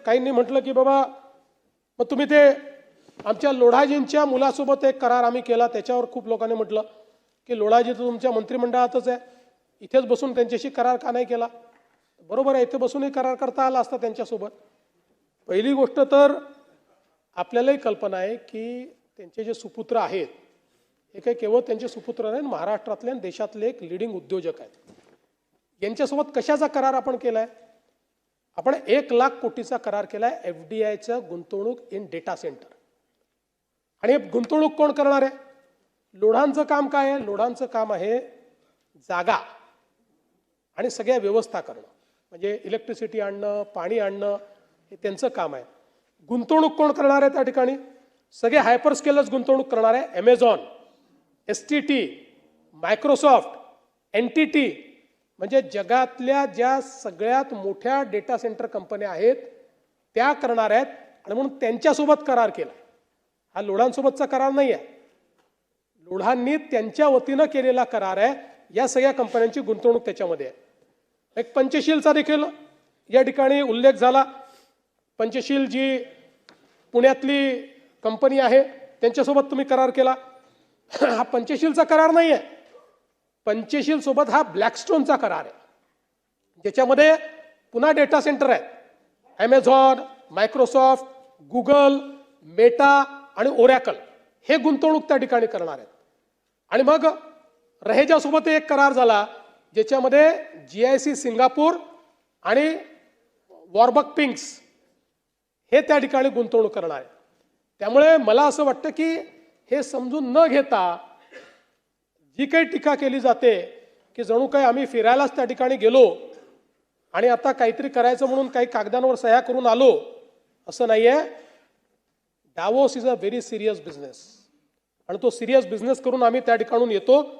काहींनी म्हटलं की बाबा मग तुम्ही ते आमच्या लोढाजींच्या मुलासोबत एक करार आम्ही केला, त्याच्यावर खूप लोकांनी म्हटलं की लोढाजी तर तुमच्या मंत्रिमंडळातच आहे, इथेच बसून त्यांच्याशी करार का नाही केला? बरोबर आहे, इथे बसूनही करार करता आला असता त्यांच्यासोबत. पहिली गोष्ट तर आपल्यालाही कल्पना आहे की त्यांचे जे सुपुत्र आहेत हे काही केवळ त्यांचे सुपुत्र नाही, महाराष्ट्रातले आणि देशातले एक लीडिंग उद्योजक आहेत. यांच्यासोबत कशाचा करार आपण केलाय? आपण 1,00,000 कोटीचा करार केलाय FDIचं गुंतवणूक इन डेटा सेंटर. आणि गुंतवणूक कोण करणार आहे? लोढांचं काम काय आहे? लोढांचं काम आहे जागा आणि सगळ्या व्यवस्था करणं, म्हणजे इलेक्ट्रिसिटी आणणं, पाणी आणणं, हे त्यांचं काम आहे. गुंतवणूक कोण करणार आहे त्या ठिकाणी? सगळे हायपर स्केलर्स गुंतवणूक करणार आहे. Amazon, STT, मायक्रोसॉफ्ट, NTT, म्हणजे जगातल्या ज्या सगळ्यात मोठ्या डेटा सेंटर कंपन्या आहेत त्या करणार आहेत. आणि म्हणून त्यांच्यासोबत करार केला. हा लोढांसोबतचा करार नाही आहे, लोढांनी त्यांच्या वतीनं केलेला करार आहे. या सगळ्या कंपन्यांची गुंतवणूक त्याच्यामध्ये आहे. एक पंचशीलचा देखील या ठिकाणी उल्लेख झाला. पंचशील जी पुण्यातली कंपनी आहे त्यांच्यासोबत तुम्ही करार केला. हा पंचशीलचा करार नाही आहे. पंचशील सोबत हा ब्लॅकस्टोनचा करार आहे, ज्याच्यामध्ये पुन्हा डेटा सेंटर आहेत. Amazon, मायक्रोसॉफ्ट, गुगल, मेटा आणि ओरॅकल हे गुंतवणूक त्या ठिकाणी करणार आहेत. आणि मग रहेजासोबत एक करार झाला ज्याच्यामध्ये GIC सिंगापूर आणि वॉर्बक पिंक्स हे त्या ठिकाणी गुंतवणूक करणार आहे. त्यामुळे मला असं वाटतं की हे समजून न घेता जी काही टीका केली जाते की जणू काही आम्ही फिरायलाच त्या ठिकाणी गेलो आणि आता काहीतरी करायचं म्हणून काही कागदांवर सह्या करून आलो, असं नाही आहे. Davos is a very serious business आणि तो सिरियस बिझनेस करून आम्ही त्या ठिकाणून येतो.